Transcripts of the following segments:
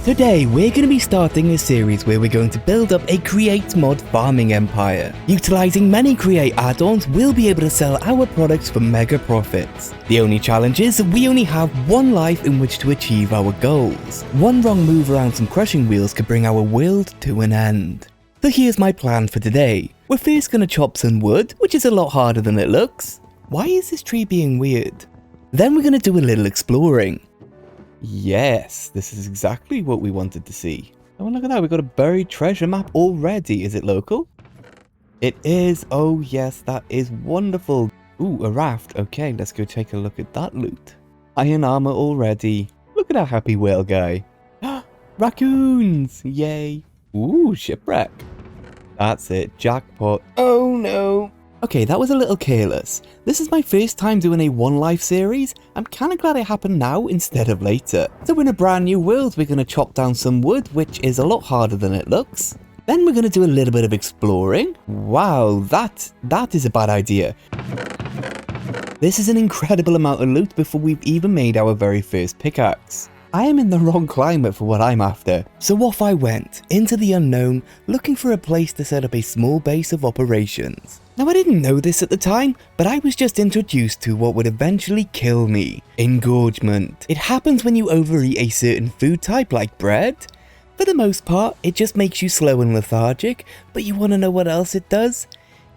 Today we're going to be starting a series where we're going to build up a Create mod farming empire. Utilizing many Create add-ons, we'll be able to sell our products for mega profits. The only challenge is that we only have one life in which to achieve our goals. One wrong move around some crushing wheels could bring our world to an end. So here's my plan for today. We're first going to chop some wood, which is a lot harder than it looks. Why is this tree being weird? Then we're going to do a little exploring. Yes, this is exactly what we wanted to see. Oh, look at that. We've got a buried treasure map already. Is it local? It is. Oh, yes, that is wonderful. Ooh, a raft. Okay, let's go take a look at that loot. Iron armor already. Look at our happy whale guy. Raccoons! Yay. Ooh, shipwreck. That's it. Jackpot. Oh, no. Okay, that was a little careless. This is my first time doing a one life series. I'm kinda glad it happened now instead of later. So in a brand new world, we're gonna chop down some wood, which is a lot harder than it looks. Then we're gonna do a little bit of exploring. Wow, that is a bad idea. This is an incredible amount of loot before we've even made our very first pickaxe. I am in the wrong climate for what I'm after. So off I went, into the unknown, looking for a place to set up a small base of operations. Now I didn't know this at the time, but I was just introduced to what would eventually kill me. Engorgement. It happens when you overeat a certain food type like bread. For the most part, it just makes you slow and lethargic, but you wanna know what else it does?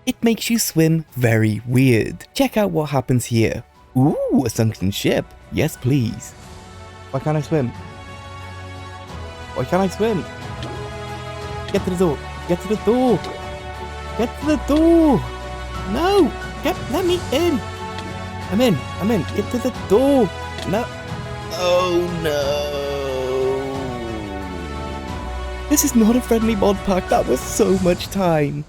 It makes you swim very weird. Check out what happens here. Ooh, a sunken ship. Yes please. Why can't I swim? Why can't I swim? Get to the door. Get to the door. Get to the door. No. Let me in. I'm in. Get to the door. No. Oh no. This is not a friendly mod pack. That was so much time.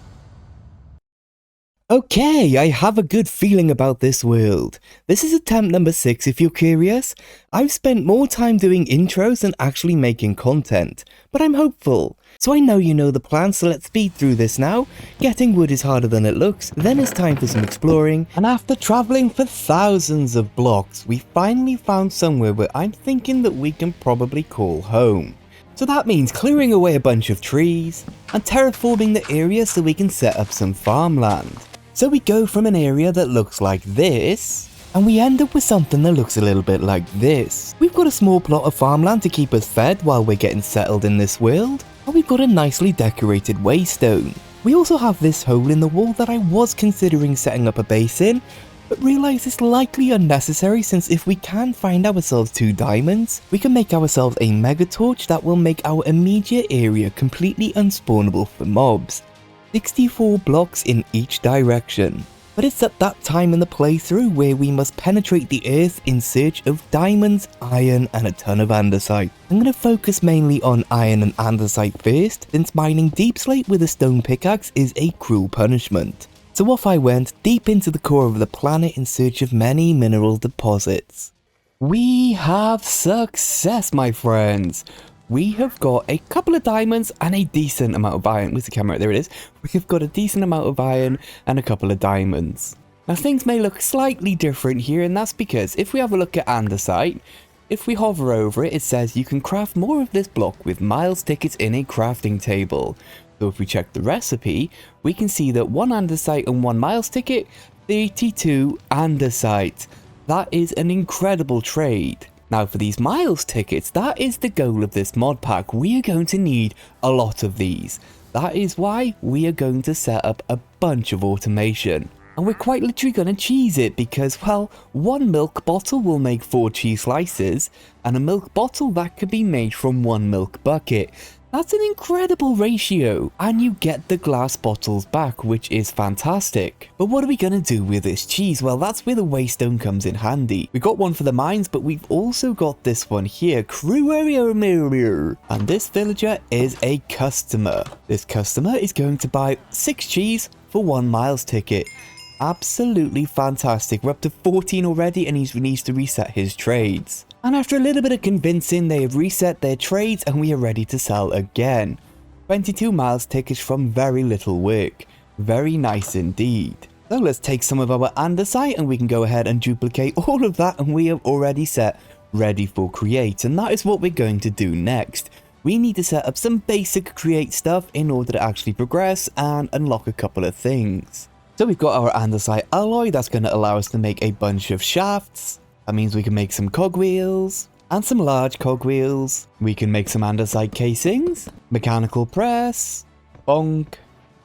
Okay, I have a good feeling about this world. This is attempt number 6 if you're curious. I've spent more time doing intros than actually making content, but I'm hopeful. So I know you know the plan, so let's speed through this now. Getting wood is harder than it looks, then it's time for some exploring, and after travelling for thousands of blocks, we finally found somewhere where I'm thinking that we can probably call home. So that means clearing away a bunch of trees, and terraforming the area so we can set up some farmland. So we go from an area that looks like this, and we end up with something that looks a little bit like this. We've got a small plot of farmland to keep us fed while we're getting settled in this world, and we've got a nicely decorated waystone. We also have this hole in the wall that I was considering setting up a base in, but realised it's likely unnecessary since if we can find ourselves 2 diamonds, we can make ourselves a mega torch that will make our immediate area completely unspawnable for mobs. 64 blocks in each direction. But it's at that time in the playthrough where we must penetrate the earth in search of diamonds, iron and a ton of andesite. I'm going to focus mainly on iron and andesite first, since mining deep slate with a stone pickaxe is a cruel punishment. So off I went deep into the core of the planet in search of many mineral deposits. We have success, my friends! We have got a couple of diamonds and a decent amount of iron. Where's the camera? There it is. We've got a decent amount of iron and a couple of diamonds. Now things may look slightly different here, and that's because if we have a look at andesite, if we hover over it, it says you can craft more of this block with miles tickets in a crafting table. So if we check the recipe, we can see that 1 andesite and 1 miles ticket, 32 andesite. That is an incredible trade. Now for these miles tickets, that is the goal of this mod pack. We are going to need a lot of these. That is why we are going to set up a bunch of automation. And we're quite literally going to cheese it because, well, 1 milk bottle will make 4 cheese slices, and a milk bottle that could be made from 1 milk bucket. That's an incredible ratio, and you get the glass bottles back, which is fantastic. But what are we going to do with this cheese? Well, that's where the waystone comes in handy. We got one for the mines, but we've also got this one here, and this villager is a customer. This customer is going to buy 6 cheese for 1 miles ticket. Absolutely fantastic. We're up to 14 already, and he needs to reset his trades. And after a little bit of convincing, they have reset their trades and we are ready to sell again. 22 miles tickets from very little work. Very nice indeed. So let's take some of our andesite and we can go ahead and duplicate all of that, and we have already set ready for create, and that is what we're going to do next. we need to set up some basic create stuff in order to actually progress and unlock a couple of things. So we've got our andesite alloy that's going to allow us to make a bunch of shafts. That means we can make some cogwheels and some large cogwheels. We can make some andesite casings, mechanical press, bonk.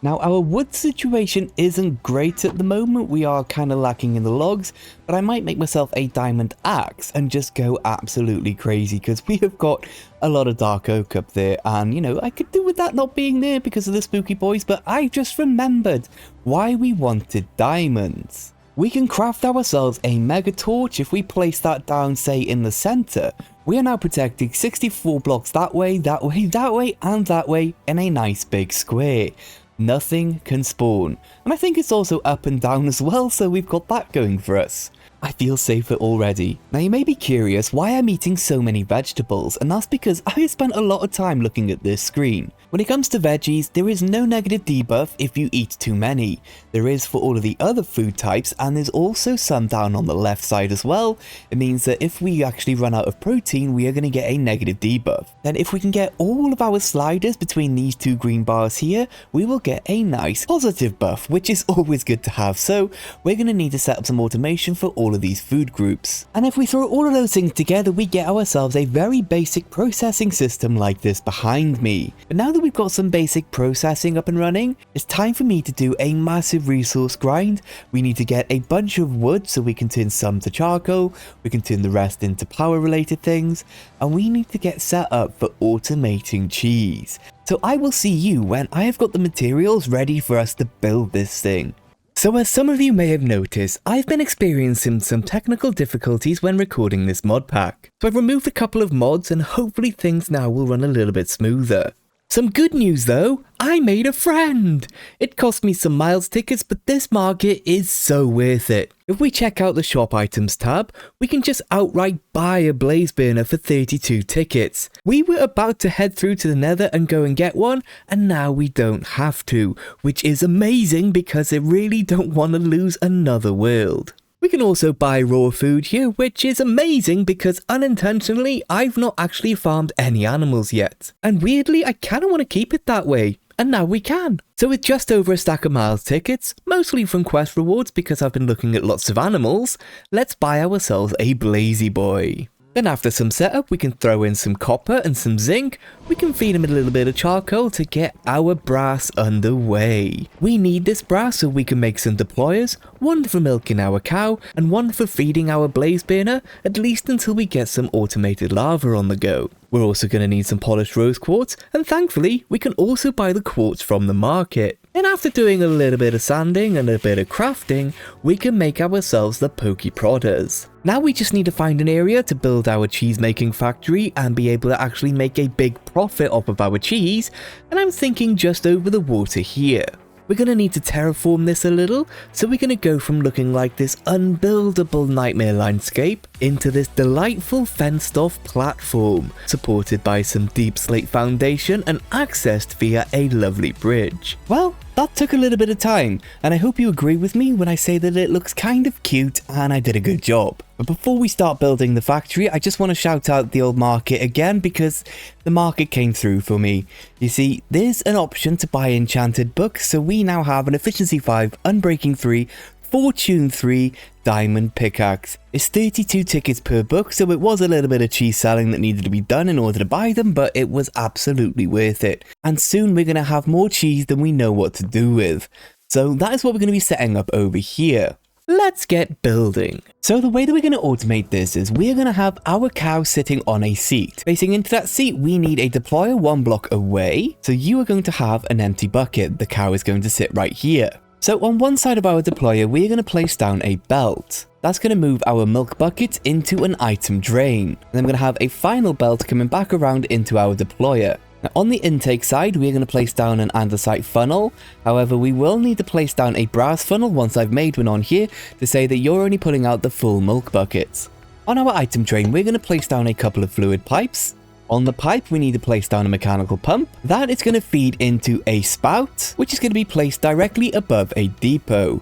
Now our wood situation isn't great at the moment, we are kind of lacking in the logs, but I might make myself a diamond axe and just go absolutely crazy because we have got a lot of dark oak up there, and you know, I could do with that not being there because of the spooky boys, but I just remembered why we wanted diamonds. We can craft ourselves a mega torch if we place that down, say, in the center. We are now protecting 64 blocks that way, that way, that way, and that way in a nice big square. Nothing can spawn. And I think it's also up and down as well, so we've got that going for us. I feel safer already. Now you may be curious why I'm eating so many vegetables, and that's because I have spent a lot of time looking at this screen. When it comes to veggies, there is no negative debuff if you eat too many. There is for all of the other food types, and there's also some down on the left side as well. It means that if we actually run out of protein, we are going to get a negative debuff. Then if we can get all of our sliders between these two green bars here, we will get a nice positive buff, which is always good to have. So we're going to need to set up some automation for all of these food groups. And if we throw all of those things together, we get ourselves a very basic processing system like this behind me. But now that we've got some basic processing up and running, it's time for me to do a massive resource grind. We need to get a bunch of wood so we can turn some to charcoal, we can turn the rest into power related things, and we need to get set up for automating cheese. So I will see you when I have got the materials ready for us to build this thing. So as some of you may have noticed, I've been experiencing some technical difficulties when recording this mod pack. So I've removed a couple of mods and hopefully things now will run a little bit smoother. Some good news though, I made a friend! It cost me some miles tickets, but this market is so worth it. If we check out the shop items tab, we can just outright buy a blaze burner for 32 tickets. We were about to head through to the nether and go and get one, and now we don't have to, which is amazing because I really don't want to lose another world. We can also buy raw food here, which is amazing because unintentionally I've not actually farmed any animals yet. And weirdly, I kind of want to keep it that way. And now we can. So with just over a stack of miles tickets, mostly from quest rewards because I've been looking at lots of animals, let's buy ourselves a blazy boy. Then after some setup, we can throw in some copper and some zinc. We can feed him a little bit of charcoal to get our brass underway. We need this brass so we can make some deployers, one for milking our cow and one for feeding our blaze burner, at least until we get some automated lava on the go. We're also going to need some polished rose quartz, and thankfully we can also buy the quartz from the market. And after doing a little bit of sanding and a bit of crafting, we can make ourselves the pokey prodders. Now we just need to find an area to build our cheese making factory and be able to actually make a big profit off of our cheese, and I'm thinking just over the water here. We're going to need to terraform this a little, so we're going to go from looking like this unbuildable nightmare landscape into this delightful fenced off platform, supported by some deep slate foundation and accessed via a lovely bridge. Well, that took a little bit of time, and I hope you agree with me when I say that it looks kind of cute and I did a good job. But before we start building the factory, I just want to shout out the old market again because the market came through for me. You see, there's an option to buy enchanted books, so we now have an efficiency 5, unbreaking 3, fortune 3, diamond pickaxe. It's 32 tickets per book, so it was a little bit of cheese selling that needed to be done in order to buy them, but it was absolutely worth it. And soon we're going to have more cheese than we know what to do with. So that is what we're going to be setting up over here. Let's get building. So the way that we're going to automate this is we're going to have our cow sitting on a seat. Facing into that seat, we need a deployer 1 block away. So you are going to have an empty bucket. The cow is going to sit right here. So on one side of our deployer, we're going to place down a belt. That's going to move our milk bucket into an item drain. And then we're going to have a final belt coming back around into our deployer. Now on the intake side, we're going to place down an andesite funnel. However, we will need to place down a brass funnel once I've made one on here to say that you're only pulling out the full milk buckets. On our item drain, we're going to place down a couple of fluid pipes. On the pipe, we need to place down a mechanical pump. That is going to feed into a spout, which is going to be placed directly above a depot.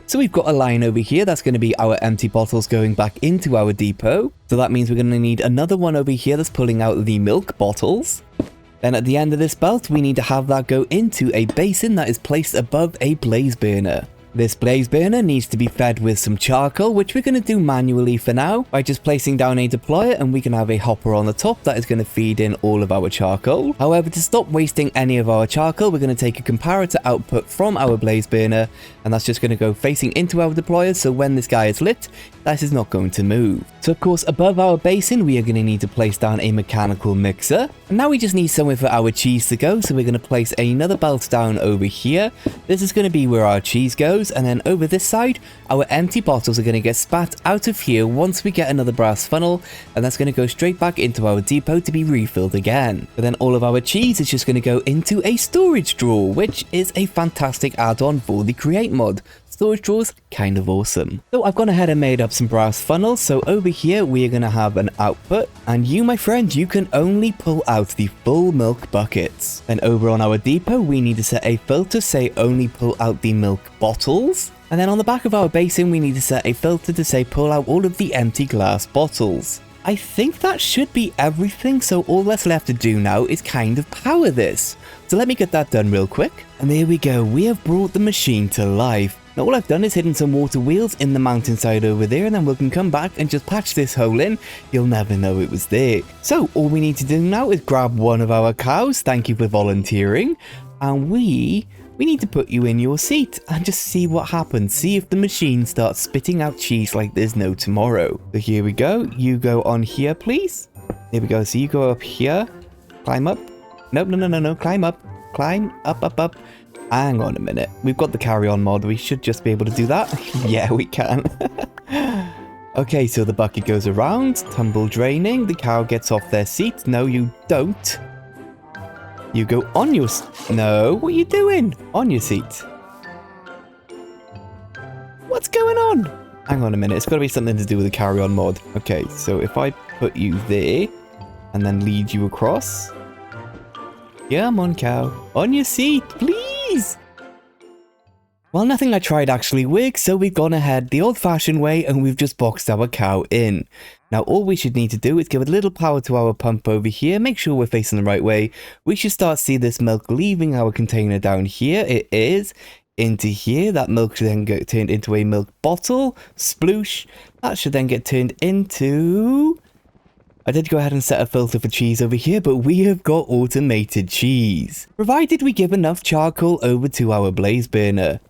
So we've got a line over here that's going to be our empty bottles going back into our depot. So that means we're going to need another one over here that's pulling out the milk bottles. Then at the end of this belt, we need to have that go into a basin that is placed above a blaze burner. This blaze burner needs to be fed with some charcoal, which we're going to do manually for now by just placing down a deployer, and we can have a hopper on the top that is going to feed in all of our charcoal. However, to stop wasting any of our charcoal, we're going to take a comparator output from our blaze burner, and that's just going to go facing into our deployer, so when this guy is lit, this is not going to move. So of course, above our basin, we are going to need to place down a mechanical mixer. And now we just need somewhere for our cheese to go, so we're going to place another belt down over here. This is going to be where our cheese goes, and then over this side, our empty bottles are going to get spat out of here once we get another brass funnel, and that's going to go straight back into our depot to be refilled again. But then all of our cheese is just going to go into a storage drawer, which is a fantastic add-on for the Create mod. Storage drawers, kind of awesome. So I've gone ahead and made up some brass funnels, so over here we are going to have an output, and you, my friend, you can only pull out the full milk buckets. Then over on our depot, we need to set a filter, say only pull out the milk bottles. And then on the back of our basin, we need to set a filter to say pull out all of the empty glass bottles. I think that should be everything, so all that's left to do now is kind of power this. So let me get that done real quick. And there we go, we have brought the machine to life. Now all I've done is hidden some water wheels in the mountainside over there, and then we can come back and just patch this hole in. You'll never know it was there. So all we need to do now is grab one of our cows, thank you for volunteering, and we need to put you in your seat and just see what happens. See if the machine starts spitting out cheese like there's no tomorrow. So here we go, you go on here please. There we go, so you go up here, climb up. No, climb up, up. Hang on a minute. We've got the carry-on mod. We should just be able to do that. Yeah, we can. Okay, so the bucket goes around. Tumble draining. The cow gets off their seat. No, you don't. You go on your... No, what are you doing? On your seat. What's going on? Hang on a minute. It's got to be something to do with the carry-on mod. Okay, so if I put you there and then lead you across... Come on, cow. On your seat, please. Well, nothing I tried actually worked, so we've gone ahead the old-fashioned way and we've just boxed our cow in. Now, all we should need to do is give a little power to our pump over here, make sure we're facing the right way. We should start seeing this milk leaving our container down here. It is. Into here. That milk should then get turned into a milk bottle. Sploosh. That should then get turned into... I did go ahead and set a filter for cheese over here, but we have got automated cheese, provided we give enough charcoal over to our blaze burner.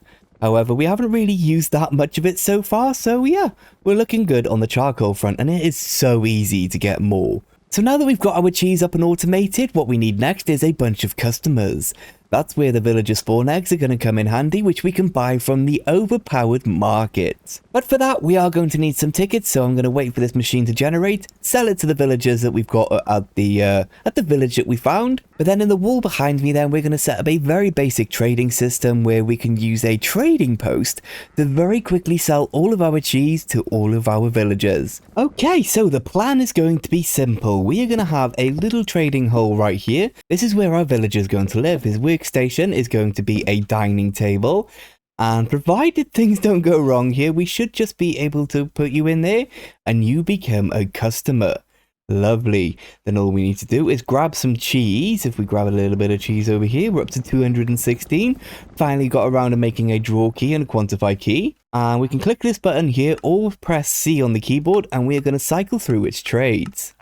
However, we haven't really used that much of it so far, so yeah, we're looking good on the charcoal front, and it is so easy to get more. So now that we've got our cheese up and automated, what we need next is a bunch of customers. That's where the villager spawn eggs are going to come in handy, which we can buy from the overpowered market. But for that, we are going to need some tickets, so I'm going to wait for this machine to generate, sell it to the villagers that we've got at the village that we found. But then in the wall behind me then, we're going to set up a very basic trading system where we can use a trading post to very quickly sell all of our cheese to all of our villagers. Okay, so the plan is going to be simple. We are going to have a little trading hole right here. This is where our villager is going to live. His workstation is going to be a dining table, and provided things don't go wrong here, we should just be able to put you in there and you become a customer. Lovely. Then all we need to do is grab some cheese. If we grab a little bit of cheese over here, we're up to 216. Finally got around to making a draw key and a quantify key, and we can click this button here or press C on the keyboard, and we are going to cycle through its trades.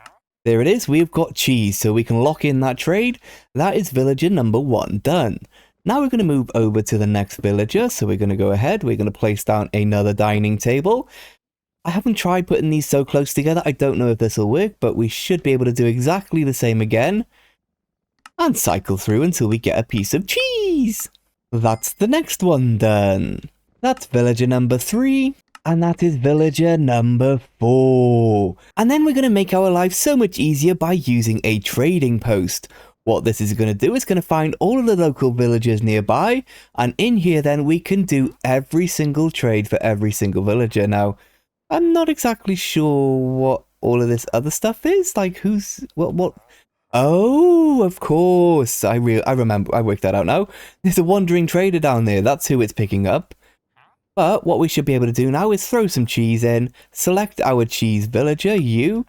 There it is, we've got cheese, so we can lock in that trade. That is villager number 1 done. Now we're going to move over to the next villager, so we're going to go ahead, we're going to place down another dining table. I haven't tried putting these so close together, I don't know if this will work, but we should be able to do exactly the same again. And cycle through until we get a piece of cheese. That's the next one done. That's villager number 3. And that is villager number 4. And then we're going to make our life so much easier by using a trading post. What this is going to do is going to find all of the local villagers nearby. And in here then we can do every single trade for every single villager. Now, I'm not exactly sure what all of this other stuff is. Like who's... What? Oh, of course. I remember. I worked that out now. There's a wandering trader down there. That's who it's picking up. But what we should be able to do now is throw some cheese in, select our cheese villager, you,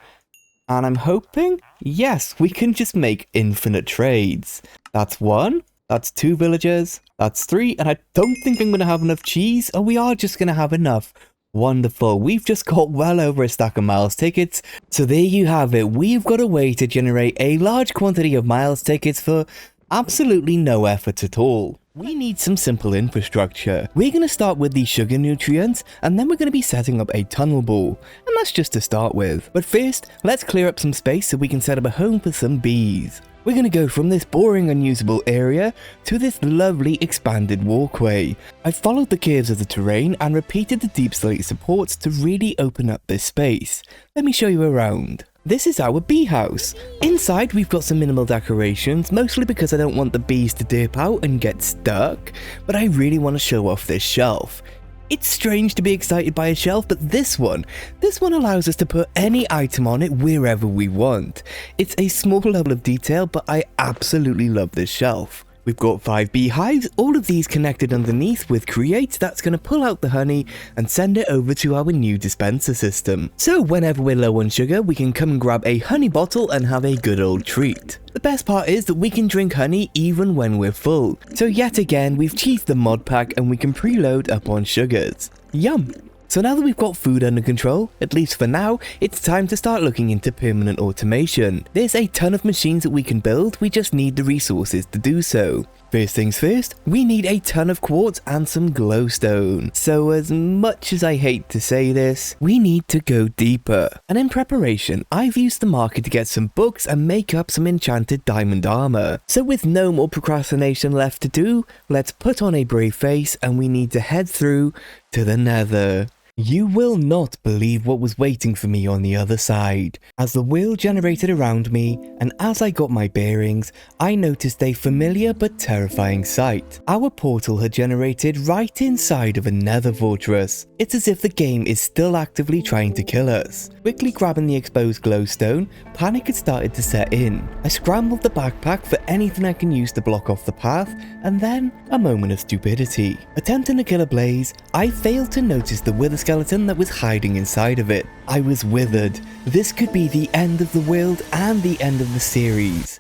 And I'm hoping, yes, we can just make infinite trades. That's 1, that's 2 villagers, that's 3, and I don't think I'm going to have enough cheese, or we are just going to have enough. Wonderful, we've just got well over a stack of miles tickets. So there you have it, we've got a way to generate a large quantity of miles tickets for absolutely no effort at all. We need some simple infrastructure. We're going to start with these sugar nutrients, and then we're going to be setting up a tunnel ball, and that's just to start with. But first, let's clear up some space so we can set up a home for some bees. We're going to go from this boring unusable area to this lovely expanded walkway. I've followed the curves of the terrain and repeated the deep slate supports to really open up this space. Let me show you around. This is our bee house. Inside we've got some minimal decorations, mostly because I don't want the bees to dip out and get stuck, but I really want to show off this shelf. It's strange to be excited by a shelf, but this one allows us to put any item on it wherever we want. It's a small level of detail, but I absolutely love this shelf. We've got 5 beehives, all of these connected underneath with Create that's going to pull out the honey and send it over to our new dispenser system. So whenever we're low on sugar, we can come and grab a honey bottle and have a good old treat. The best part is that we can drink honey even when we're full. So yet again, we've cheesed the Modpack and we can preload up on sugars. Yum! So now that we've got food under control, at least for now, it's time to start looking into permanent automation. There's a ton of machines that we can build, we just need the resources to do so. First things first, we need a ton of quartz and some glowstone. So as much as I hate to say this, we need to go deeper. And in preparation, I've used the market to get some books and make up some enchanted diamond armor. So with no more procrastination left to do, let's put on a brave face and we need to head through to the Nether. You will not believe what was waiting for me on the other side. As the world generated around me, and as I got my bearings, I noticed a familiar but terrifying sight. Our portal had generated right inside of a nether fortress. It's as if the game is still actively trying to kill us. Quickly grabbing the exposed glowstone, panic had started to set in. I scrambled the backpack for anything I can use to block off the path, and then a moment of stupidity. Attempting to kill a blaze, I failed to notice the wither skeleton that was hiding inside of it. I was withered. This could be the end of the world and the end of the series.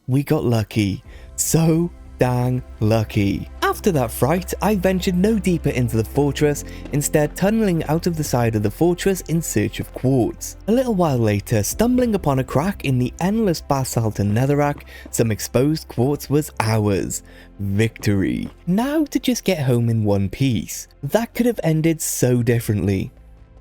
We got lucky. So dang lucky. After that fright, I ventured no deeper into the fortress, instead tunneling out of the side of the fortress in search of quartz. A little while later, stumbling upon a crack in the endless basalt and netherrack, some exposed quartz was ours. Victory. Now to just get home in one piece. That could have ended so differently.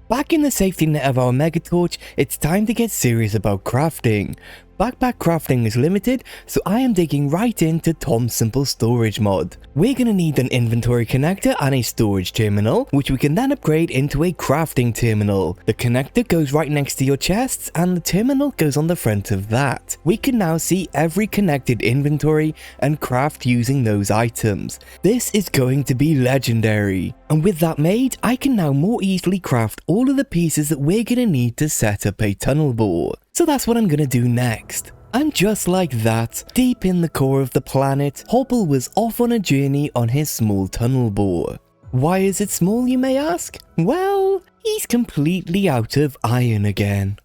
Back in the safety net of our megatorch, it's time to get serious about crafting. Backpack crafting is limited, so I am digging right into Tom's Simple Storage mod. We're gonna need an inventory connector and a storage terminal, which we can then upgrade into a crafting terminal. The connector goes right next to your chests, and the terminal goes on the front of that. We can now see every connected inventory and craft using those items. This is going to be legendary. And with that made, I can now more easily craft all of the pieces that we're gonna need to set up a tunnel bore. So that's what I'm gonna do next. And just like that, deep in the core of the planet, Hobble was off on a journey on his small tunnel bore. Why is it small, you may ask? Well, he's completely out of iron again.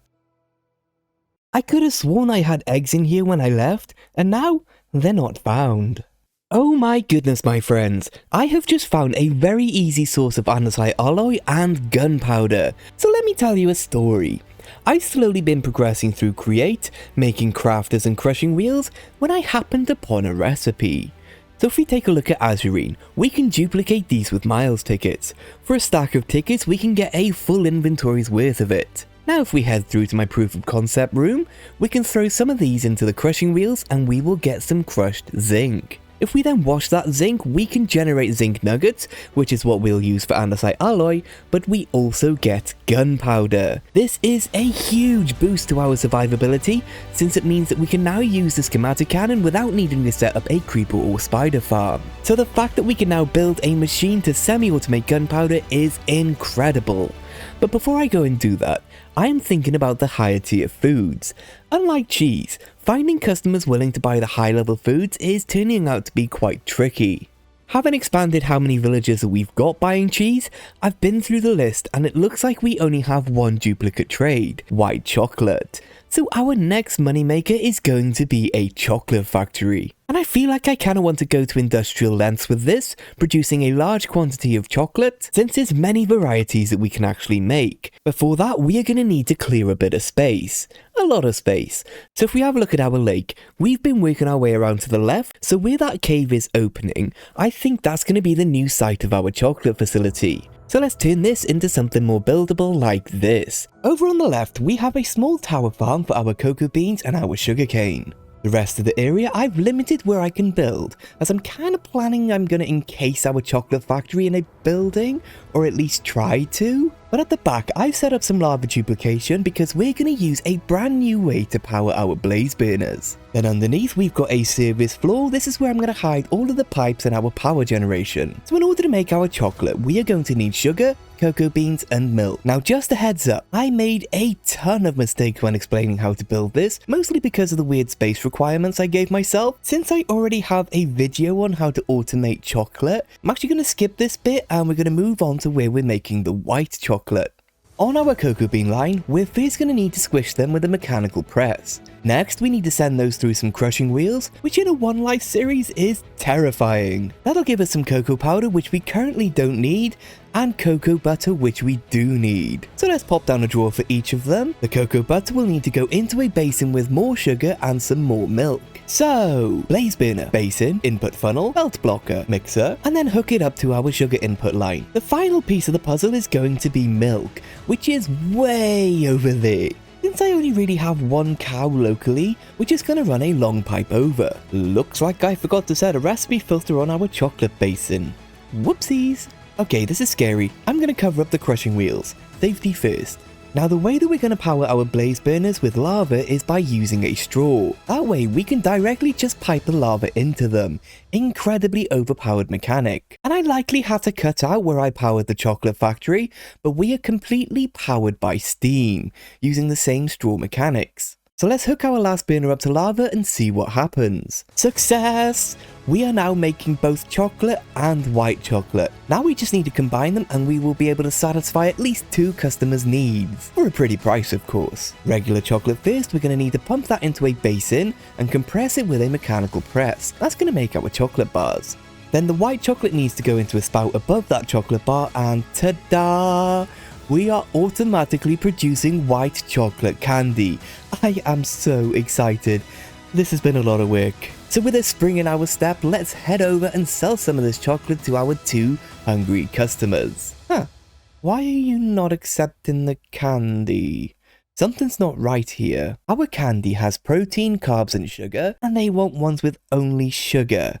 I could have sworn I had eggs in here when I left, and now they're not found. Oh my goodness, my friends, I have just found a very easy source of andesite alloy and gunpowder. So let me tell you a story. I've slowly been progressing through Create, making crafters and crushing wheels, when I happened upon a recipe. So if we take a look at Azurine, we can duplicate these with miles tickets. For a stack of tickets, we can get a full inventory's worth of it. Now if we head through to my proof of concept room, we can throw some of these into the crushing wheels and we will get some crushed zinc. If we then wash that zinc, we can generate zinc nuggets, which is what we'll use for andesite alloy, but we also get gunpowder. This is a huge boost to our survivability, since it means that we can now use the schematic cannon without needing to set up a creeper or spider farm. So the fact that we can now build a machine to semi-automate gunpowder is incredible. But before I go and do that, I am thinking about the higher tier foods. Unlike cheese, finding customers willing to buy the high level foods is turning out to be quite tricky. Having expanded how many villagers that we've got buying cheese, I've been through the list and it looks like we only have one duplicate trade, white chocolate. So our next moneymaker is going to be a chocolate factory. And I feel like I kind of want to go to industrial lengths with this, producing a large quantity of chocolate, since there's many varieties that we can actually make. Before that, we are going to need to clear a bit of space. A lot of space. So if we have a look at our lake, we've been working our way around to the left, so where that cave is opening, I think that's going to be the new site of our chocolate facility. So let's turn this into something more buildable like this. Over on the left, we have a small tower farm for our cocoa beans and our sugarcane. The rest of the area I've limited where I can build, as I'm kind of planning I'm going to encase our chocolate factory in a building, or at least try to. But at the back I've set up some lava duplication because we're going to use a brand new way to power our blaze burners. Then underneath we've got a service floor. This is where I'm going to hide all of the pipes and our power generation. So in order to make our chocolate, we are going to need sugar, cocoa beans and milk. Now just a heads up, I made a ton of mistakes when explaining how to build this, mostly because of the weird space requirements I gave myself. Since I already have a video on how to automate chocolate, I'm actually going to skip this bit and we're going to move on to where we're making the white chocolate. On our cocoa bean line, we're first going to need to squish them with a mechanical press. Next, we need to send those through some crushing wheels, which in a One Life series is terrifying. That'll give us some cocoa powder, which we currently don't need, and cocoa butter, which we do need. So let's pop down a drawer for each of them. The cocoa butter will need to go into a basin with more sugar and some more milk. So, blaze burner, basin, input funnel, belt blocker, mixer, and then hook it up to our sugar input line. The final piece of the puzzle is going to be milk, which is way over there. Since I only really have one cow locally, we're just going to run a long pipe over. Looks like I forgot to set a recipe filter on our chocolate basin. Whoopsies. Okay, this is scary. I'm going to cover up the crushing wheels. Safety first. Now the way that we're going to power our blaze burners with lava is by using a straw. That way we can directly just pipe the lava into them. Incredibly overpowered mechanic. And I likely had to cut out where I powered the chocolate factory, but we are completely powered by steam, using the same straw mechanics. So let's hook our last burner up to lava and see what happens. Success! We are now making both chocolate and white chocolate. Now we just need to combine them and we will be able to satisfy at least 2 customers' needs. For a pretty price, of course. Regular chocolate first, we're going to need to pump that into a basin and compress it with a mechanical press. That's going to make our chocolate bars. Then the white chocolate needs to go into a spout above that chocolate bar and ta-da! We are automatically producing white chocolate candy. I am so excited. This has been a lot of work. So with a spring in our step, let's head over and sell some of this chocolate to our 2 hungry customers. Why are you not accepting the candy? Something's not right here. Our candy has protein, carbs and sugar, and they want ones with only sugar.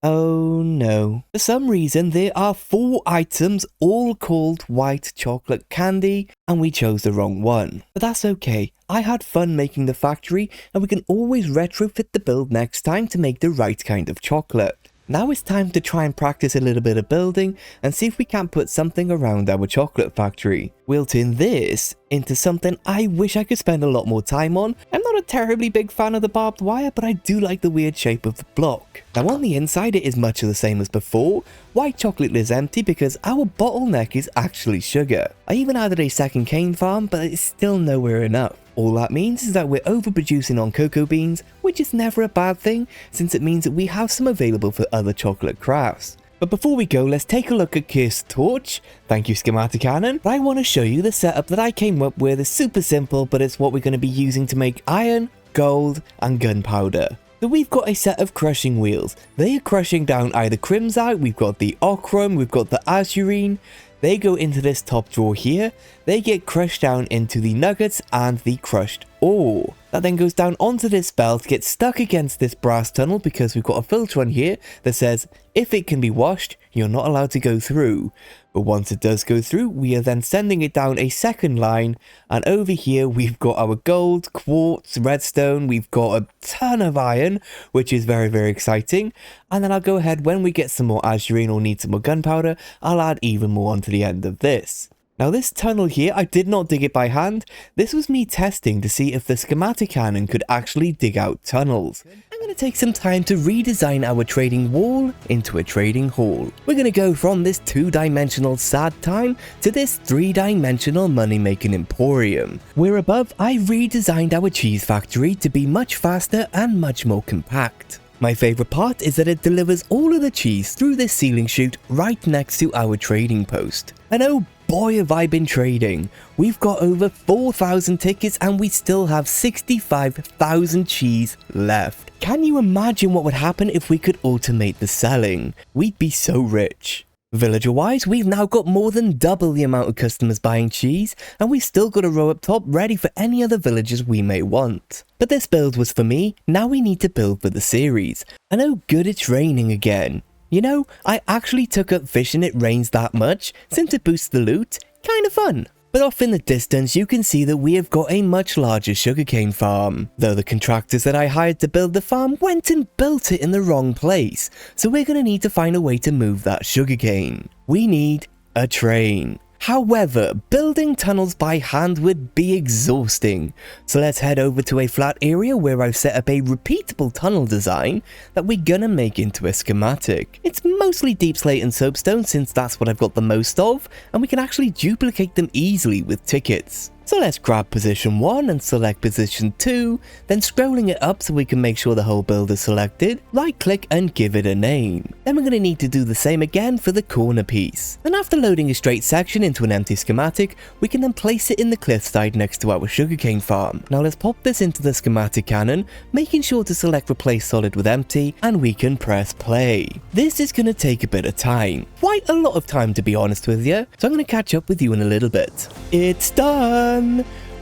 Oh no. For some reason, there are 4 items all called white chocolate candy, and we chose the wrong one. But that's okay. I had fun making the factory, and we can always retrofit the build next time to make the right kind of chocolate. Now it's time to try and practice a little bit of building and see if we can put something around our chocolate factory. We'll turn this into something I wish I could spend a lot more time on. I'm not a terribly big fan of the barbed wire, but I do like the weird shape of the block. Now on the inside it is much of the same as before. White chocolate is empty because our bottleneck is actually sugar. I even added a second cane farm, but it's still nowhere enough. All that means is that we're overproducing on cocoa beans, which is never a bad thing since it means that we have some available for other chocolate crafts. But before we go, let's take a look at Cursed Torch. Thank you, Schematic Cannon. But I want to show you the setup that I came up with. It's super simple, but it's what we're going to be using to make iron, gold, and gunpowder. So we've got a set of crushing wheels. They are crushing down either crimsite, we've got the ochrum, we've got the azurine. They go into this top drawer here. They get crushed down into the nuggets and the crushed ore. That then goes down onto this belt, gets stuck against this brass tunnel because we've got a filter on here that says if it can be washed, you're not allowed to go through. But once it does go through, we are then sending it down a second line. And over here, we've got our gold, quartz, redstone. We've got a ton of iron, which is very, very exciting. And then I'll go ahead when we get some more azurine or need some more gunpowder, I'll add even more onto the end of this. Now this tunnel here, I did not dig it by hand. This was me testing to see if the schematic cannon could actually dig out tunnels. I'm going gonna take some time to redesign our trading wall into a trading hall. We're gonna go from this 2-dimensional sad time to this 3-dimensional money-making emporium, where above I redesigned our cheese factory to be much faster and much more compact. My favourite part is that it delivers all of the cheese through this ceiling chute right next to our trading post. And oh boy have I been trading. We've got over 4,000 tickets and we still have 65,000 cheese left. Can you imagine what would happen if we could automate the selling? We'd be so rich. Villager wise, we've now got more than double the amount of customers buying cheese, and we've still got a row up top ready for any other villagers we may want. But this build was for me, now we need to build for the series. And oh good, it's raining again. You know, I actually took up fishing it rains that much, since it boosts the loot, kinda fun. But off in the distance you can see that we have got a much larger sugarcane farm, though the contractors that I hired to build the farm went and built it in the wrong place, so we're gonna need to find a way to move that sugarcane. We need a train. However, building tunnels by hand would be exhausting, so let's head over to a flat area where I've set up a repeatable tunnel design that we're gonna make into a schematic. It's mostly deep slate and soapstone since that's what I've got the most of, and we can actually duplicate them easily with tickets. So let's grab position 1 and select position 2, then scrolling it up so we can make sure the whole build is selected, right click and give it a name. Then we're going to need to do the same again for the corner piece. And after loading a straight section into an empty schematic, we can then place it in the cliffside next to our sugarcane farm. Now let's pop this into the schematic cannon, making sure to select replace solid with empty, and we can press play. This is going to take a bit of time, quite a lot of time to be honest with you, so I'm going to catch up with you in a little bit. It's done!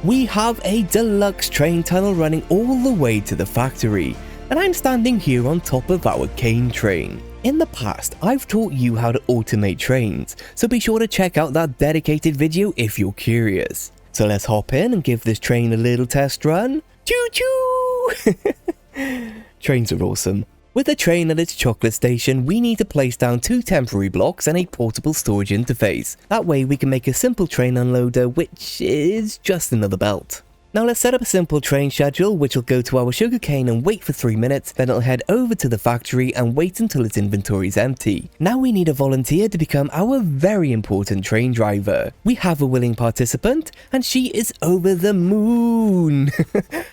We have a deluxe train tunnel running all the way to the factory, and I'm standing here on top of our cane train. In the past, I've taught you how to automate trains, so be sure to check out that dedicated video if you're curious. So let's hop in and give this train a little test run. Choo choo! Trains are awesome. With the train at its chocolate station, we need to place down 2 temporary blocks and a portable storage interface. That way we can make a simple train unloader, which is just another belt. Now let's set up a simple train schedule which will go to our sugarcane and wait for 3 minutes, then it'll head over to the factory and wait until its inventory is empty. Now we need a volunteer to become our very important train driver. We have a willing participant and she is over the moon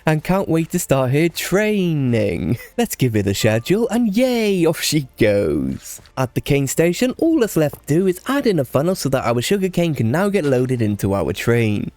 and can't wait to start her training. Let's give her the schedule and yay, off she goes. At the cane station, all that's left to do is add in a funnel so that our sugarcane can now get loaded into our train.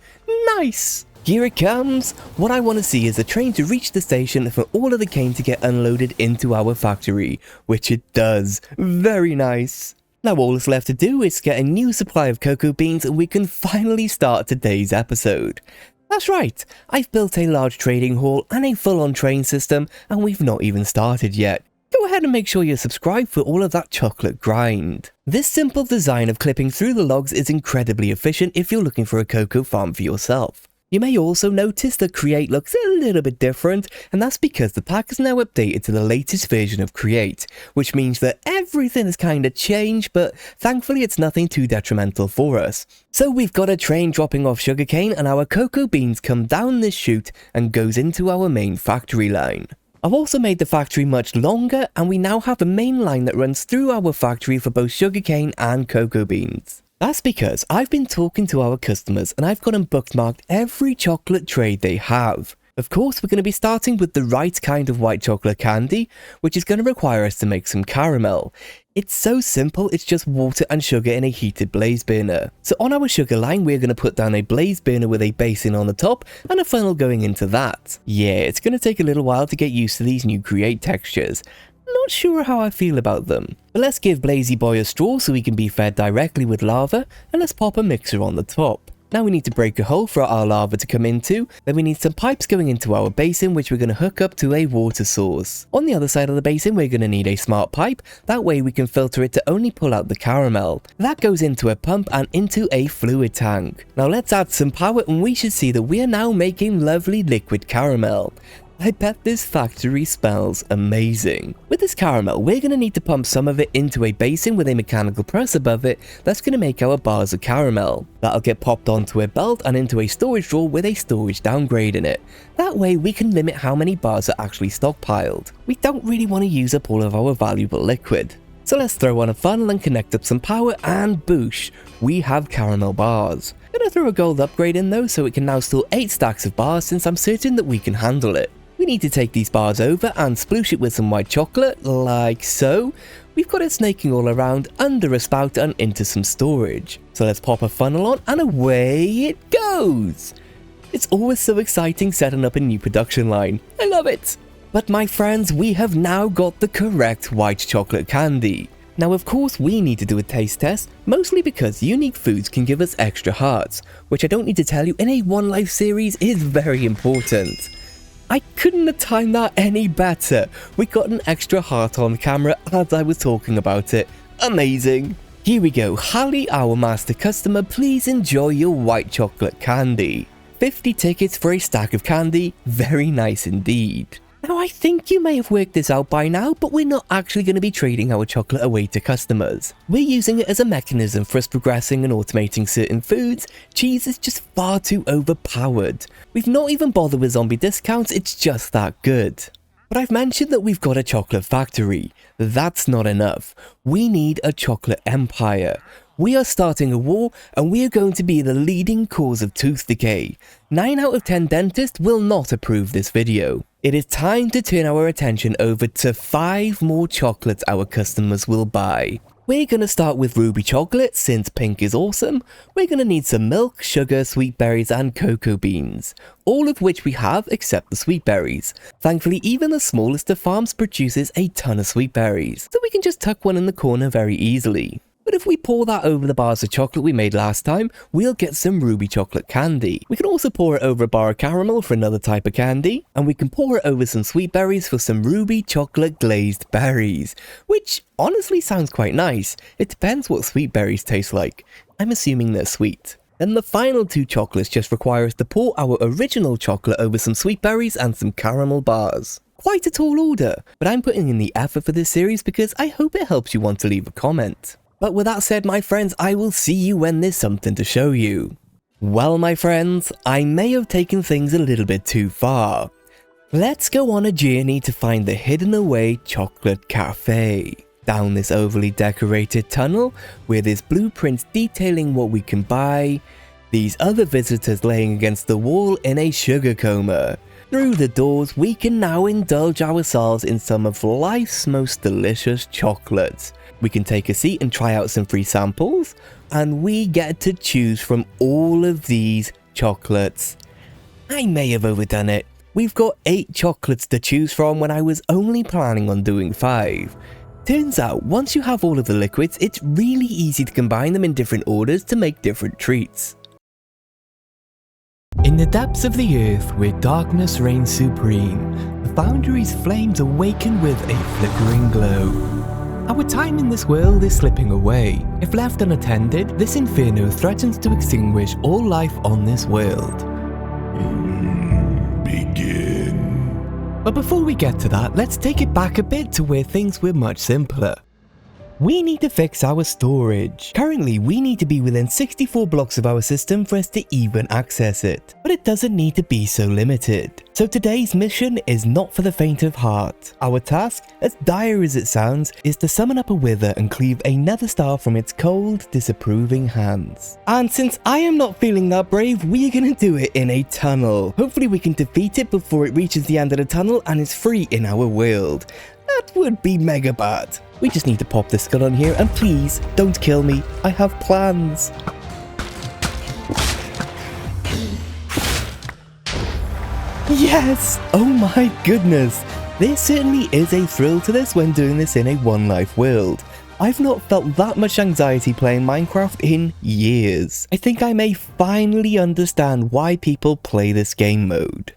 Nice! Here it comes! What I want to see is a train to reach the station for all of the cane to get unloaded into our factory, which it does. Very nice! Now all that's left to do is get a new supply of cocoa beans and we can finally start today's episode. That's right, I've built a large trading hall and a full-on train system and we've not even started yet. Go ahead and make sure you're subscribed for all of that chocolate grind. This simple design of clipping through the logs is incredibly efficient if you're looking for a cocoa farm for yourself. You may also notice that Create looks a little bit different, and that's because the pack is now updated to the latest version of Create, which means that everything has kinda changed, but thankfully it's nothing too detrimental for us. So we've got a train dropping off sugarcane and our cocoa beans come down this chute and goes into our main factory line. I've also made the factory much longer and we now have a main line that runs through our factory for both sugarcane and cocoa beans. That's because I've been talking to our customers and I've got them bookmarked every chocolate trade they have. Of course, we're going to be starting with the right kind of white chocolate candy, which is going to require us to make some caramel. It's so simple, it's just water and sugar in a heated blaze burner. So on our sugar line, we're going to put down a blaze burner with a basin on the top and a funnel going into that. Yeah, it's going to take a little while to get used to these new Create textures. Not sure how I feel about them. But let's give Blazy Boy a straw so he can be fed directly with lava, and let's pop a mixer on the top. Now we need to break a hole for our lava to come into, then we need some pipes going into our basin which we're going to hook up to a water source. On the other side of the basin we're going to need a smart pipe, that way we can filter it to only pull out the caramel. That goes into a pump and into a fluid tank. Now let's add some power and we should see that we are now making lovely liquid caramel. I bet this factory smells amazing. With this caramel, we're going to need to pump some of it into a basin with a mechanical press above it that's going to make our bars of caramel. That'll get popped onto a belt and into a storage drawer with a storage downgrade in it. That way we can limit how many bars are actually stockpiled. We don't really want to use up all of our valuable liquid. So let's throw on a funnel and connect up some power, and boosh, we have caramel bars. Gonna throw a gold upgrade in though, so it can now store 8 stacks of bars, since I'm certain that we can handle it. We need to take these bars over and sploosh it with some white chocolate, like so. We've got it snaking all around under a spout and into some storage. So let's pop a funnel on and away it goes. It's always so exciting setting up a new production line. I love it. But my friends, we have now got the correct white chocolate candy. Now of course we need to do a taste test, mostly because unique foods can give us extra hearts, which I don't need to tell you in a One Life series is very important. I couldn't have timed that any better. We got an extra heart on camera as I was talking about it. Amazing. Here we go. Hallie, our master customer, please enjoy your white chocolate candy. 50 tickets for a stack of candy. Very nice indeed. Now I think you may have worked this out by now, but we're not actually going to be trading our chocolate away to customers. We're using it as a mechanism for us progressing and automating certain foods. Cheese is just far too overpowered. We've not even bothered with zombie discounts, it's just that good. But I've mentioned that we've got a chocolate factory. That's not enough. We need a chocolate empire. We are starting a war, and we are going to be the leading cause of tooth decay. 9 out of 10 dentists will not approve this video. It is time to turn our attention over to 5 more chocolates our customers will buy. We're going to start with ruby chocolate, since pink is awesome. We're going to need some milk, sugar, sweet berries and cocoa beans. All of which we have except the sweet berries. Thankfully even the smallest of farms produces a ton of sweet berries, so we can just tuck one in the corner very easily. But if we pour that over the bars of chocolate we made last time, we'll get some ruby chocolate candy. We can also pour it over a bar of caramel for another type of candy, and we can pour it over some sweet berries for some ruby chocolate glazed berries, which honestly sounds quite nice. It depends what sweet berries taste like. I'm assuming they're sweet. Then the final 2 chocolates just require us to pour our original chocolate over some sweet berries and some caramel bars. Quite a tall order, but I'm putting in the effort for this series because I hope it helps you want to leave a comment. But with that said, my friends, I will see you when there's something to show you. Well, my friends, I may have taken things a little bit too far. Let's go on a journey to find the hidden away chocolate cafe. Down this overly decorated tunnel, where there's blueprints detailing what we can buy, these other visitors laying against the wall in a sugar coma. Through the doors, we can now indulge ourselves in some of life's most delicious chocolates. We can take a seat and try out some free samples, and we get to choose from all of these chocolates. I may have overdone it. We've got 8 chocolates to choose from when I was only planning on doing 5. Turns out, once you have all of the liquids, it's really easy to combine them in different orders to make different treats. In the depths of the earth, where darkness reigns supreme, the foundry's flames awaken with a flickering glow. Our time in this world is slipping away. If left unattended, this inferno threatens to extinguish all life on this world. Begin. But before we get to that, let's take it back a bit to where things were much simpler. We need to fix our storage. Currently, we need to be within 64 blocks of our system for us to even access it. But it doesn't need to be so limited. So today's mission is not for the faint of heart. Our task, as dire as it sounds, is to summon up a wither and cleave another star from its cold, disapproving hands. And since I am not feeling that brave, we are gonna do it in a tunnel. Hopefully we can defeat it before it reaches the end of the tunnel and is free in our world. That would be mega bad. We just need to pop this skull on here, and please, don't kill me. I have plans. Yes! Oh my goodness! There certainly is a thrill to this when doing this in a One Life world. I've not felt that much anxiety playing Minecraft in years. I think I may finally understand why people play this game mode.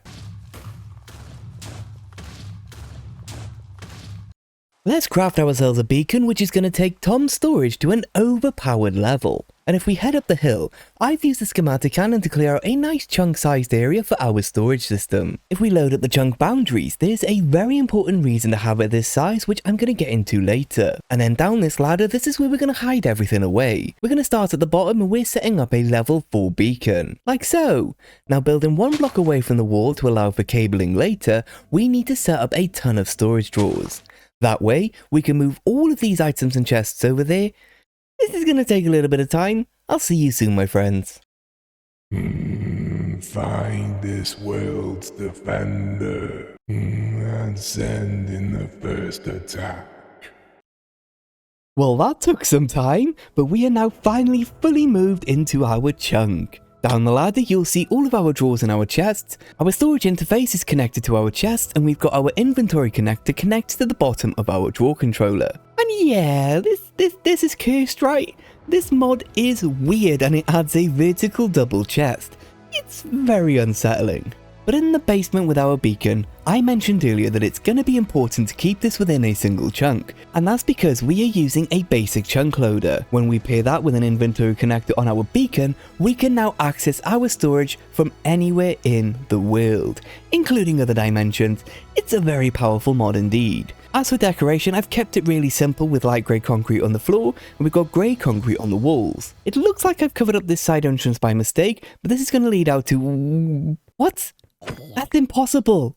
Let's craft ourselves a beacon which is going to take Tom's storage to an overpowered level. And if we head up the hill, I've used the schematic cannon to clear out a nice chunk-sized area for our storage system. If we load up the chunk boundaries, there's a very important reason to have it this size, which I'm going to get into later. And then down this ladder, this is where we're going to hide everything away. We're going to start at the bottom and we're setting up a level 4 beacon, like so. Now building one block away from the wall to allow for cabling later, we need to set up a ton of storage drawers. That way, we can move all of these items and chests over there. This is going to take a little bit of time. I'll see you soon, my friends. Find this world's defender and send in the first attack. Well, that took some time, but we are now finally fully moved into our chunk. Down the ladder, you'll see all of our drawers and our chests. Our storage interface is connected to our chest, and we've got our inventory connector connected to the bottom of our drawer controller. And yeah, this is cursed, right? This mod is weird, and it adds a vertical double chest. It's very unsettling. But in the basement with our beacon, I mentioned earlier that it's going to be important to keep this within a single chunk, and that's because we are using a basic chunk loader. When we pair that with an inventory connector on our beacon, we can now access our storage from anywhere in the world, including other dimensions. It's a very powerful mod indeed. As for decoration, I've kept it really simple with light grey concrete on the floor, and we've got grey concrete on the walls. It looks like I've covered up this side entrance by mistake, but this is going to lead out to... What? That's impossible!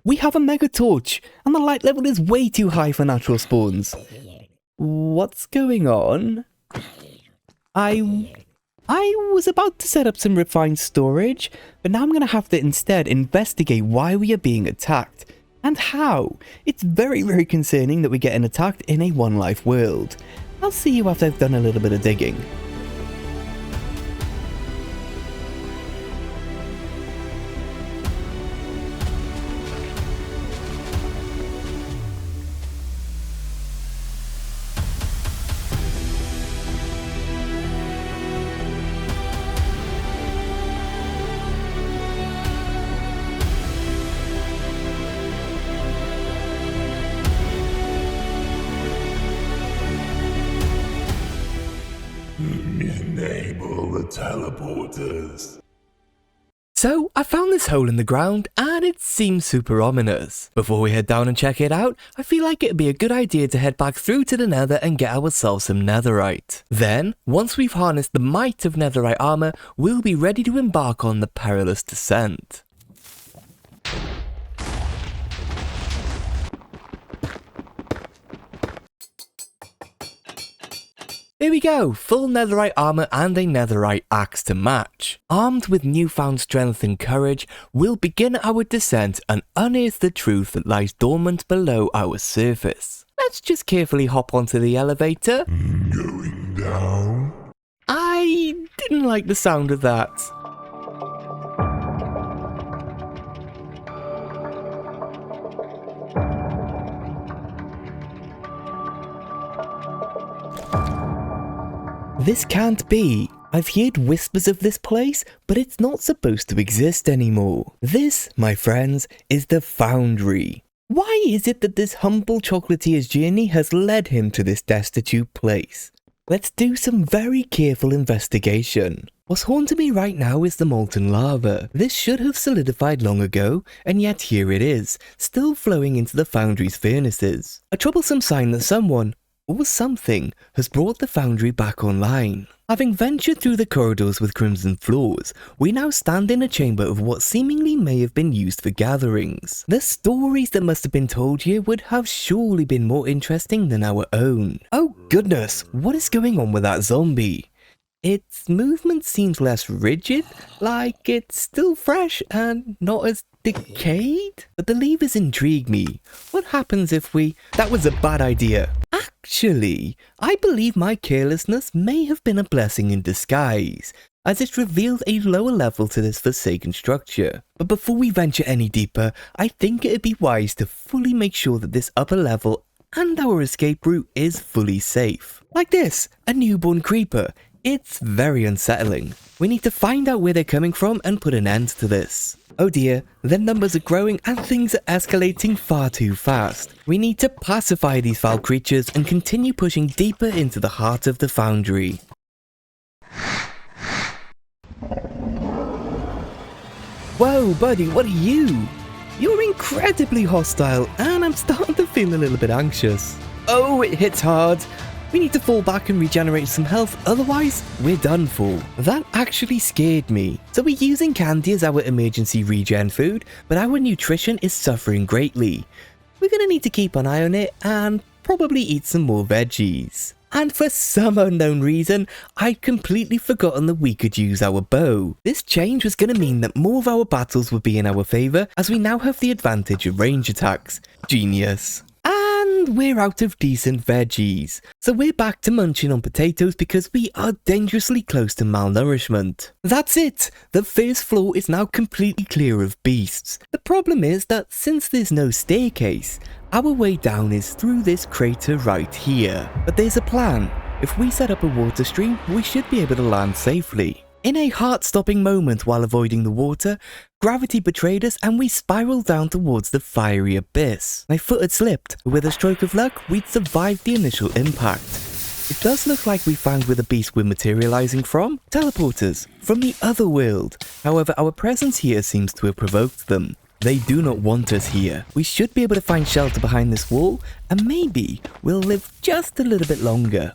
We have a mega torch, and the light level is way too high for natural spawns. What's going on? I was about to set up some refined storage, but now I'm going to have to instead investigate why we are being attacked. And how? It's very, very concerning that we're getting attacked in a one-life world. I'll see you after I've done a little bit of digging. Enable the teleporters. So, I found this hole in the ground, and it seems super ominous. Before we head down and check it out, I feel like it'd be a good idea to head back through to the nether and get ourselves some netherite. Then, once we've harnessed the might of netherite armor, we'll be ready to embark on the perilous descent. Here we go, full netherite armor and a netherite axe to match. Armed with newfound strength and courage, we'll begin our descent and unearth the truth that lies dormant below our surface. Let's just carefully hop onto the elevator. Going down? I didn't like the sound of that. This can't be. I've heard whispers of this place, but it's not supposed to exist anymore. This, my friends, is the Foundry. Why is it that this humble chocolatier's journey has led him to this destitute place? Let's do some very careful investigation. What's haunting me right now is the molten lava. This should have solidified long ago, and yet here it is, still flowing into the Foundry's furnaces. A troublesome sign that someone, or something, has brought the Foundry back online. Having ventured through the corridors with crimson floors, we now stand in a chamber of what seemingly may have been used for gatherings. The stories that must have been told here would have surely been more interesting than our own. Oh goodness, what is going on with that zombie? Its movement seems less rigid, like it's still fresh and not as decayed? But the levers intrigue me. What happens if we... That was a bad idea. Actually, I believe my carelessness may have been a blessing in disguise, as it revealed a lower level to this forsaken structure. But before we venture any deeper, I think it'd be wise to fully make sure that this upper level and our escape route is fully safe. Like this, a newborn creeper. It's very unsettling. We need to find out where they're coming from and put an end to this. Oh dear, their numbers are growing and things are escalating far too fast. We need to pacify these foul creatures and continue pushing deeper into the heart of the foundry. Whoa, buddy, what are you? You're incredibly hostile, and I'm starting to feel a little bit anxious. Oh, it hits hard. We need to fall back and regenerate some health, otherwise we're done for. That actually scared me. So we're using candy as our emergency regen food, but our nutrition is suffering greatly. We're gonna need to keep an eye on it and probably eat some more veggies. And for some unknown reason, I'd completely forgotten that we could use our bow. This change was going to mean that more of our battles would be in our favour, as we now have the advantage of range attacks. Genius. And we're out of decent veggies. So we're back to munching on potatoes because we are dangerously close to malnourishment. That's it! The first floor is now completely clear of beasts. The problem is that since there's no staircase, our way down is through this crater right here. But there's a plan. If we set up a water stream, we should be able to land safely. In a heart-stopping moment while avoiding the water, gravity betrayed us and we spiraled down towards the fiery abyss. My foot had slipped, but with a stroke of luck, we'd survived the initial impact. It does look like we found where the beast we're materializing from. Teleporters, from the other world. However, our presence here seems to have provoked them. They do not want us here. We should be able to find shelter behind this wall, and maybe we'll live just a little bit longer.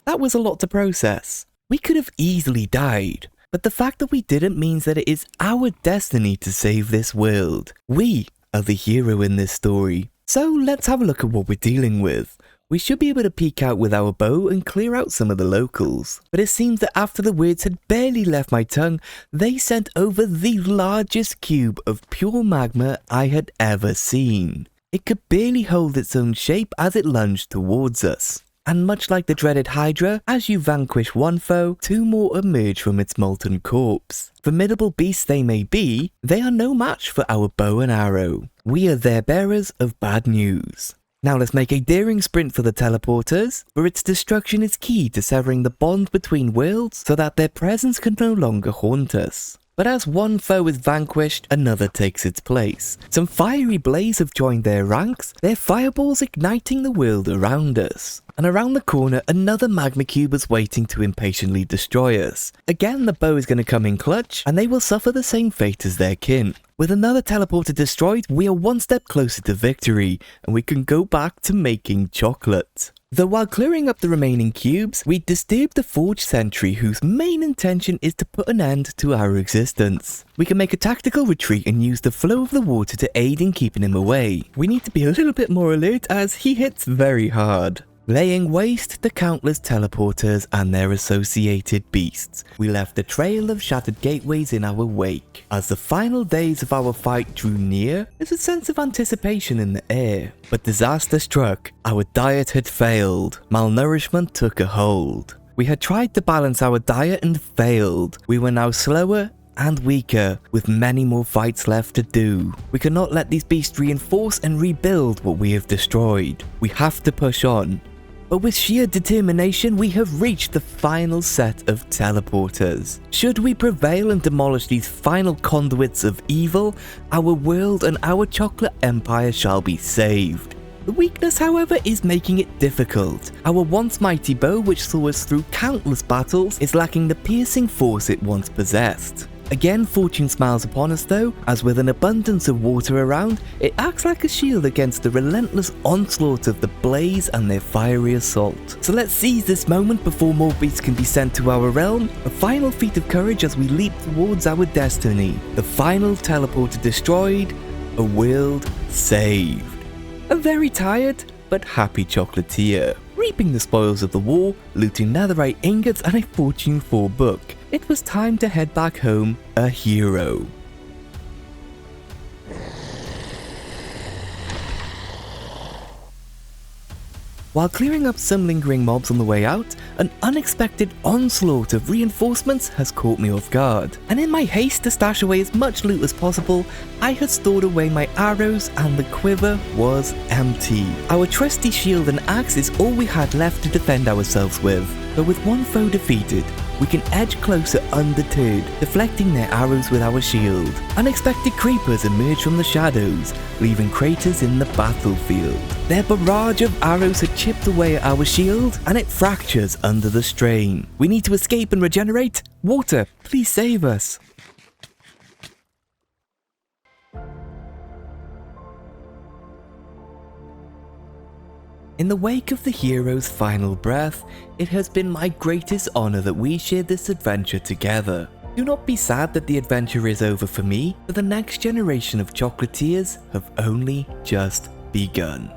That was a lot to process. We could have easily died, but the fact that we didn't means that it is our destiny to save this world. We are the hero in this story. So let's have a look at what we're dealing with. We should be able to peek out with our bow and clear out some of the locals. But it seems that after the words had barely left my tongue, they sent over the largest cube of pure magma I had ever seen. It could barely hold its own shape as it lunged towards us. And much like the dreaded Hydra, as you vanquish one foe, two more emerge from its molten corpse. Formidable beasts they may be, they are no match for our bow and arrow. We are their bearers of bad news. Now let's make a daring sprint for the teleporters, where its destruction is key to severing the bond between worlds so that their presence can no longer haunt us. But as one foe is vanquished, another takes its place. Some fiery blaze have joined their ranks, their fireballs igniting the world around us. And around the corner, another magma cube is waiting to impatiently destroy us. Again, the bow is going to come in clutch, and they will suffer the same fate as their kin. With another teleporter destroyed, we are one step closer to victory, and we can go back to making chocolate. Though while clearing up the remaining cubes, we disturb the Forge Sentry whose main intention is to put an end to our existence. We can make a tactical retreat and use the flow of the water to aid in keeping him away. We need to be a little bit more alert as he hits very hard. Laying waste to countless teleporters and their associated beasts, we left a trail of shattered gateways in our wake. As the final days of our fight drew near, there's a sense of anticipation in the air. But disaster struck. Our diet had failed. Malnourishment took a hold. We had tried to balance our diet and failed. We were now slower and weaker, with many more fights left to do. We cannot let these beasts reinforce and rebuild what we have destroyed. We have to push on. But with sheer determination, we have reached the final set of teleporters. Should we prevail and demolish these final conduits of evil, our world and our chocolate empire shall be saved. The weakness, however, is making it difficult. Our once mighty bow, which saw us through countless battles, is lacking the piercing force it once possessed. Again, fortune smiles upon us though, as with an abundance of water around, it acts like a shield against the relentless onslaught of the blaze and their fiery assault. So let's seize this moment before more beasts can be sent to our realm, a final feat of courage as we leap towards our destiny. The final teleporter destroyed, a world saved. A very tired, but happy chocolatier, reaping the spoils of the war, looting netherite ingots and a Fortune 4 book. It was time to head back home a hero. While clearing up some lingering mobs on the way out, an unexpected onslaught of reinforcements has caught me off guard. And in my haste to stash away as much loot as possible, I had stored away my arrows and the quiver was empty. Our trusty shield and axe is all we had left to defend ourselves with. But with one foe defeated, We can edge closer undeterred, deflecting their arrows with our shield. Unexpected creepers emerge from the shadows, leaving craters in the battlefield. Their barrage of arrows had chipped away at our shield, and it fractures under the strain. We need to escape and regenerate. Water, please save us. In the wake of the hero's final breath, it has been my greatest honor that we shared this adventure together. Do not be sad that the adventure is over for me, for the next generation of chocolatiers have only just begun.